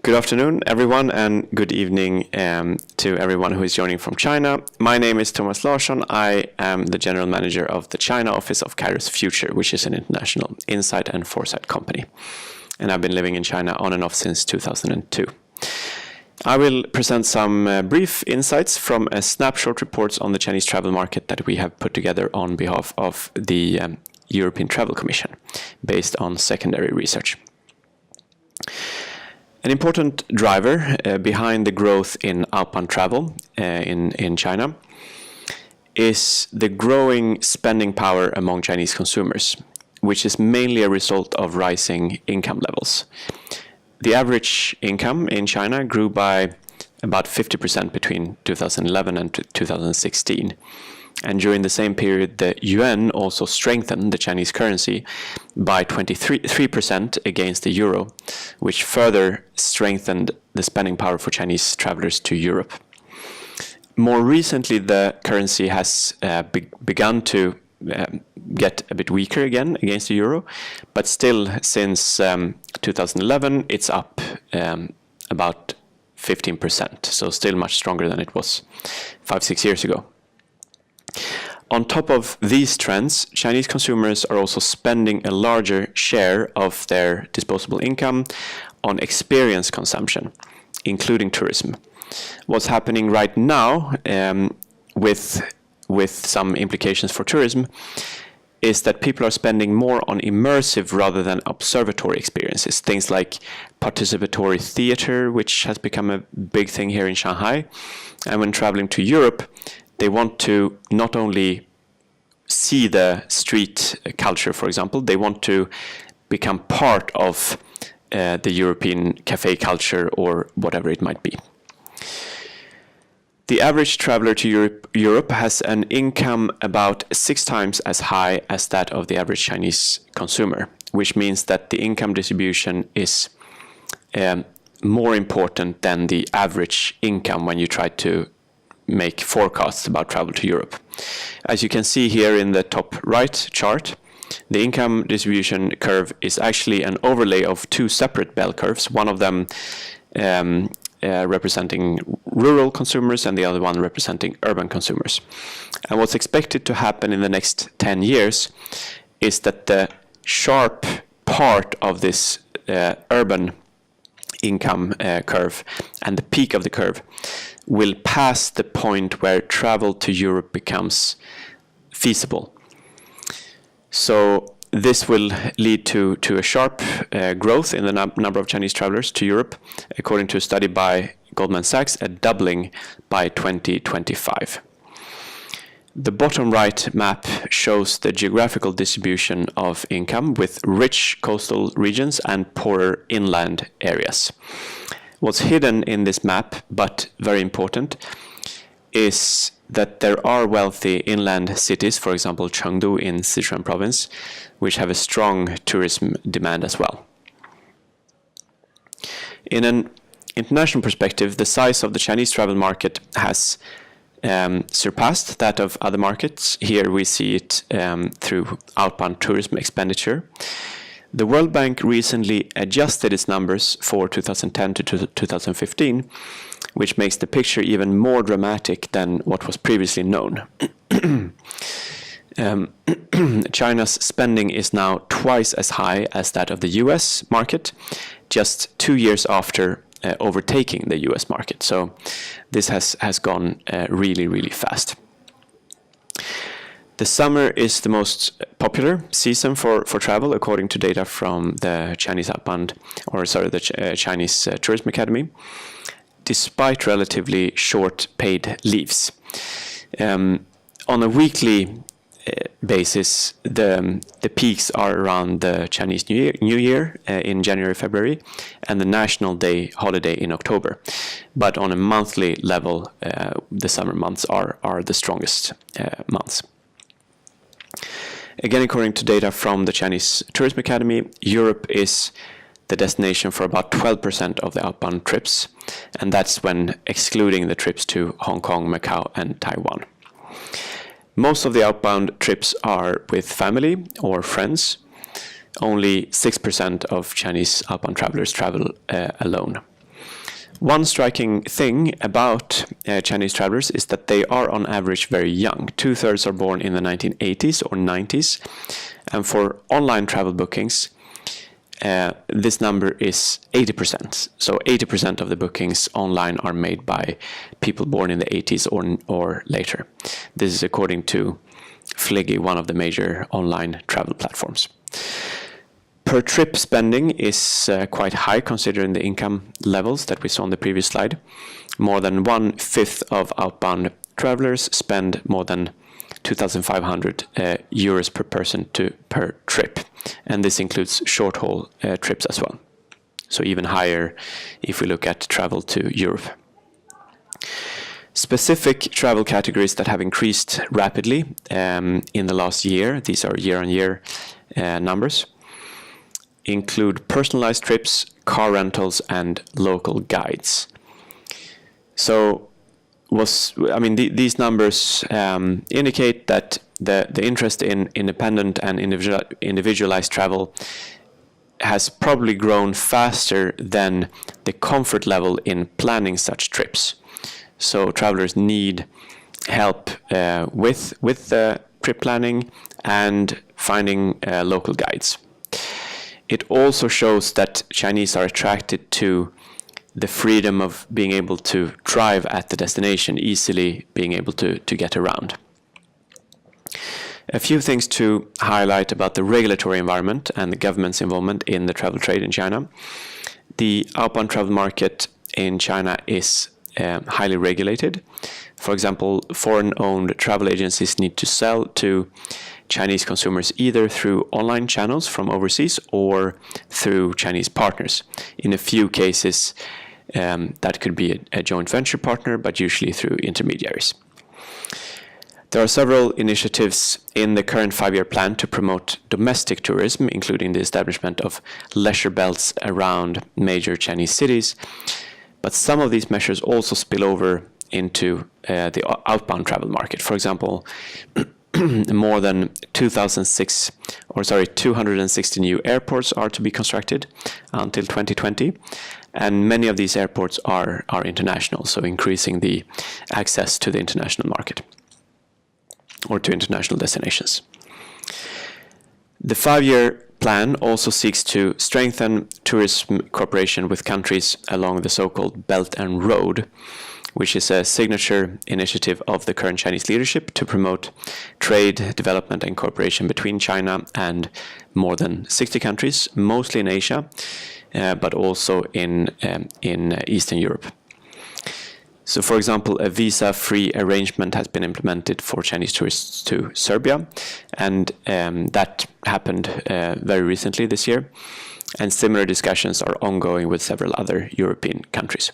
Good afternoon, everyone, and good evening to everyone who is joining from China. My name is Thomas Larsson. I am the General Manager of the China office of Kairos Future, which is an international insight and foresight company. And I've been living in China on and off since 2002. I will present some brief insights from a snapshot reports on the Chinese travel market that we have put together on behalf of the European Travel Commission, based on secondary research. An important driver behind the growth in outbound travel in China is the growing spending power among Chinese consumers, which is mainly a result of rising income levels. The average income in China grew by about 50% between 2011 and 2016. And during the same period, the yuan also strengthened the Chinese currency by 23% against the euro, which further strengthened the spending power for Chinese travelers to Europe. More recently, the currency has begun to get a bit weaker again against the euro, but still since 2011, it's up about 15%, so still much stronger than it was 5-6 years ago. On top of these trends, Chinese consumers are also spending a larger share of their disposable income on experience consumption, including tourism. What's happening right now, with some implications for tourism, is that people are spending more on immersive rather than observatory experiences. Things like participatory theater, which has become a big thing here in Shanghai. And when traveling to Europe, they want to not only see the street culture, for example, they want to become part of the European cafe culture or whatever it might be. The average traveler to Europe has an income about 6 times as high as that of the average Chinese consumer, which means that the income distribution is more important than the average income when you try to make forecasts about travel to Europe. As you can see here in the top right chart, the income distribution curve is actually an overlay of 2 separate bell curves, one of them representing rural consumers and the other one representing urban consumers. And what's expected to happen in the next 10 years is that the sharp part of this urban income curve and the peak of the curve will pass the point where travel to Europe becomes feasible. So this will lead to a sharp growth in the number of Chinese travelers to Europe, according to a study by Goldman Sachs, a doubling by 2025. The bottom right map shows the geographical distribution of income with rich coastal regions and poorer inland areas. What's hidden in this map, but very important, is that there are wealthy inland cities, for example Chengdu in Sichuan province, which have a strong tourism demand as well. In an international perspective, the size of the Chinese travel market has surpassed that of other markets. Here we see it through outbound tourism expenditure. The World Bank recently adjusted its numbers for 2010 to 2015, which makes the picture even more dramatic than what was previously known. China's spending is now twice as high as that of the US market, just 2 years after overtaking the US market. So this has gone really, really fast. The summer is the most popular season for travel, according to data from the Chinese Chinese Tourism Academy, despite relatively short paid leaves. On a weekly basis, the peaks are around the Chinese New Year in January, February, and the National Day holiday in October. But on a monthly level, the summer months are the strongest months. Again, according to data from the Chinese Tourism Academy, Europe is the destination for about 12% of the outbound trips, and that's when excluding the trips to Hong Kong, Macau, and Taiwan. Most of the outbound trips are with family or friends. Only 6% of Chinese outbound travelers travel alone. One striking thing about Chinese travelers is that they are on average very young. 2/3 are born in the 1980s or 90s. And for online travel bookings, this number is 80%. So 80% of the bookings online are made by people born in the 80s or later. This is according to Fliggy, one of the major online travel platforms. Per trip spending is quite high considering the income levels that we saw on the previous slide. More than 1/5 of outbound travelers spend more than 2,500 euros per person per trip. And this includes short-haul trips as well. So even higher if we look at travel to Europe. Specific travel categories that have increased rapidly in the last year, these are year-on-year numbers, include personalized trips, car rentals, and local guides. So these numbers indicate that the interest in independent and individualized travel has probably grown faster than the comfort level in planning such trips. So travelers need help with the trip planning and finding local guides. It also shows that Chinese are attracted to the freedom of being able to drive at the destination, easily being able to get around. A few things to highlight about the regulatory environment and the government's involvement in the travel trade in China. The outbound travel market in China is highly regulated. For example, foreign-owned travel agencies need to sell to Chinese consumers either through online channels from overseas or through Chinese partners. In a few cases, that could be a joint venture partner, but usually through intermediaries. There are several initiatives in the current 5-year plan to promote domestic tourism, including the establishment of leisure belts around major Chinese cities. But some of these measures also spill over into the outbound travel market. For example, more than 260 new airports are to be constructed until 2020, and many of these airports are international, so increasing the access to the international market or to international destinations. The 5-year plan also seeks to strengthen tourism cooperation with countries along the so-called Belt and Road, which is a signature initiative of the current Chinese leadership to promote trade, development, and cooperation between China and more than 60 countries, mostly in Asia, but also in Eastern Europe. So, for example, a visa-free arrangement has been implemented for Chinese tourists to Serbia, and that happened very recently this year. And similar discussions are ongoing with several other European countries.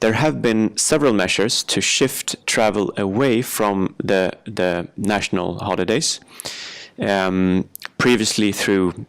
There have been several measures to shift travel away from the national holidays, previously through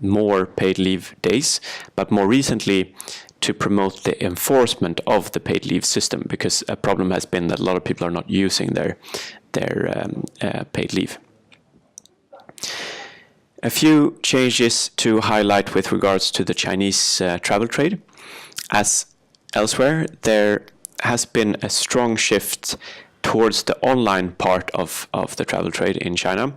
more paid leave days, but more recently to promote the enforcement of the paid leave system, because a problem has been that a lot of people are not using their paid leave. A few changes to highlight with regards to the Chinese travel trade. As elsewhere, there has been a strong shift towards the online part of the travel trade in China,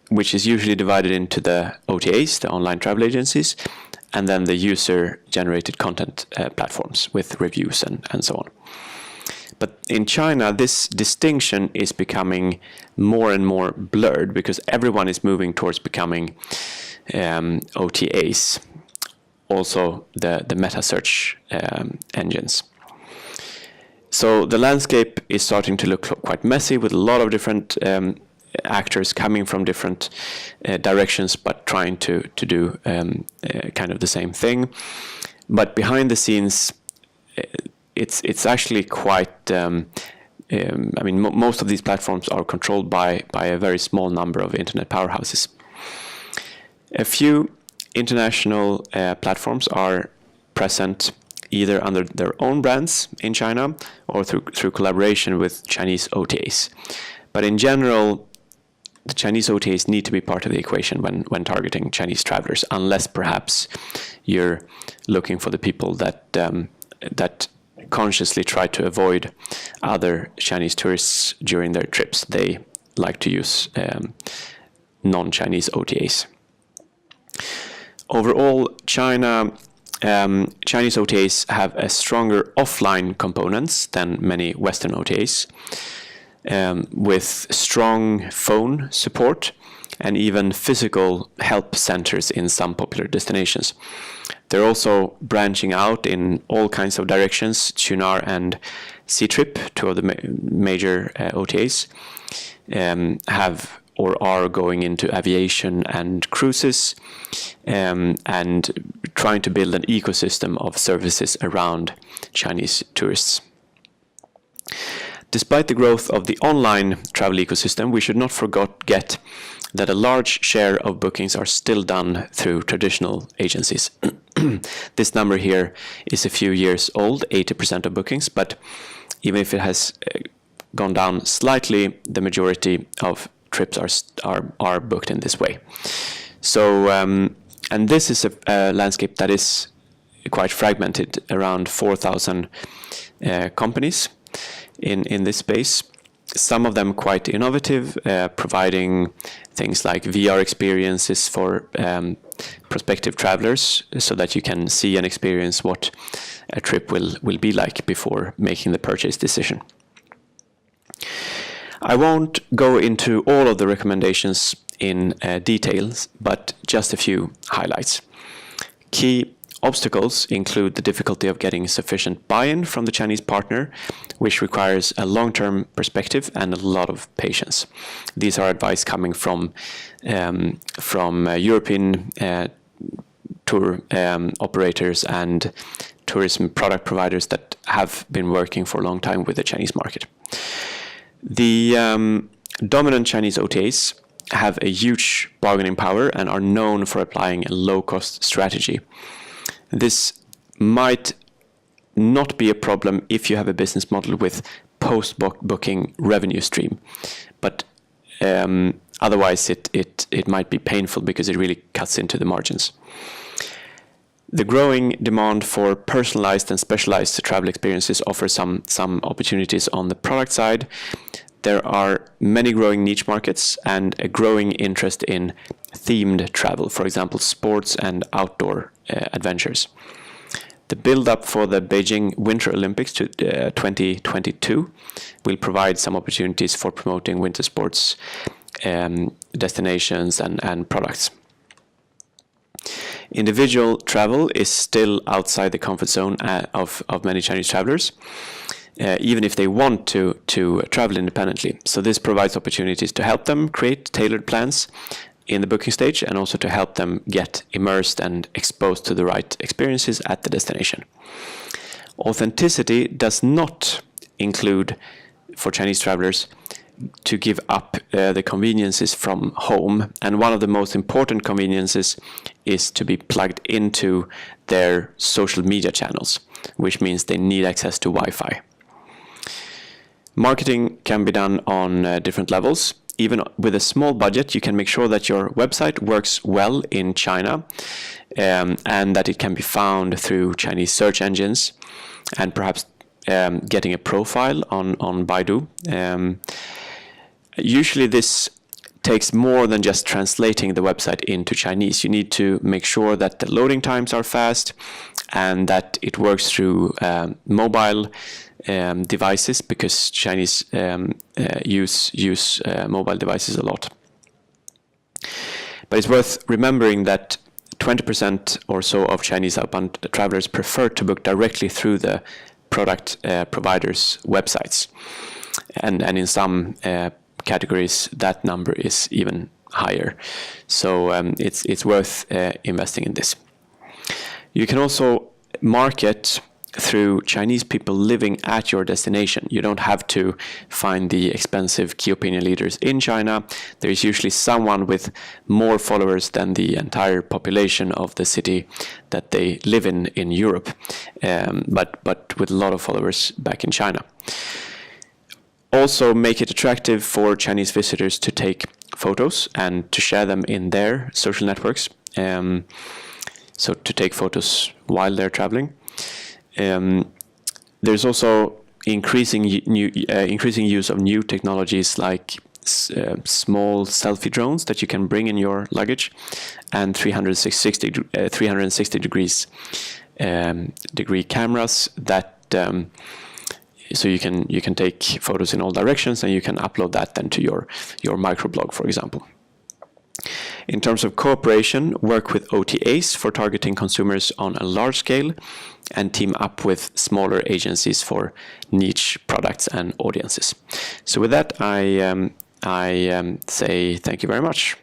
which is usually divided into the OTAs, the online travel agencies, and then the user-generated content platforms with reviews and so on. But in China, this distinction is becoming more and more blurred because everyone is moving towards becoming OTAs, also the meta search engines. So the landscape is starting to look quite messy with a lot of different actors coming from different directions, but trying to do kind of the same thing. But behind the scenes, it's actually quite. Most of these platforms are controlled by a very small number of internet powerhouses. A few international platforms are present either under their own brands in China or through collaboration with Chinese OTAs. But in general, the Chinese OTAs need to be part of the equation when targeting Chinese travelers, unless perhaps you're looking for the people that consciously try to avoid other Chinese tourists during their trips. They like to use non-Chinese OTAs. Overall, Chinese OTAs have a stronger offline components than many Western OTAs, with strong phone support and even physical help centers in some popular destinations. They're also branching out in all kinds of directions. Chunar and Ctrip, two of the major OTAs, have or are going into aviation and cruises, and trying to build an ecosystem of services around Chinese tourists. Despite the growth of the online travel ecosystem, we should not forget that a large share of bookings are still done through traditional agencies. This number here is a few years old, 80% of bookings, but even if it has gone down slightly, the majority of trips are booked in this way. So, and this is a landscape that is quite fragmented, around 4,000 companies in this space. Some of them quite innovative, providing things like VR experiences for prospective travelers, so that you can see and experience what a trip will be like before making the purchase decision. I won't go into all of the recommendations in details, but just a few highlights. Key obstacles include the difficulty of getting sufficient buy-in from the Chinese partner, which requires a long-term perspective and a lot of patience. These are advice coming from European tour operators and tourism product providers that have been working for a long time with the Chinese market. The dominant Chinese OTAs have a huge bargaining power and are known for applying a low-cost strategy. This might not be a problem if you have a business model with post-booking revenue stream, but otherwise it might be painful because it really cuts into the margins. The growing demand for personalized and specialized travel experiences offers some opportunities on the product side. There are many growing niche markets and a growing interest in themed travel, for example, sports and outdoor adventures. The build-up for the Beijing Winter Olympics to 2022 will provide some opportunities for promoting winter sports destinations and products. Individual travel is still outside the comfort zone of many Chinese travelers, even if they want to travel independently. So this provides opportunities to help them create tailored plans in the booking stage, and also to help them get immersed and exposed to the right experiences at the destination. Authenticity does not include, for Chinese travelers, to give up the conveniences from home. And one of the most important conveniences is to be plugged into their social media channels, which means they need access to Wi-Fi. Marketing can be done on different levels. Even with a small budget, you can make sure that your website works well in China, and that it can be found through Chinese search engines, and perhaps getting a profile on Baidu. Usually this takes more than just translating the website into Chinese. You need to make sure that the loading times are fast and that it works through mobile devices, because Chinese use mobile devices a lot. But it's worth remembering that 20% or so of Chinese outbound travelers prefer to book directly through the product providers' websites, and in some categories that number is even higher. So it's worth investing in this. You can also market through Chinese people living at your destination. You don't have to find the expensive key opinion leaders in China. There is usually someone with more followers than the entire population of the city that they live in Europe, but with a lot of followers back in China. Also make it attractive for Chinese visitors to take photos and to share them in their social networks. So to take photos while they're traveling. There's also increasing use of new technologies like small selfie drones that you can bring in your luggage, and 360 degree cameras that so you can take photos in all directions, and you can upload that then to your microblog, for example. In terms of cooperation, work with OTAs for targeting consumers on a large scale, and team up with smaller agencies for niche products and audiences. So with that, I say thank you very much.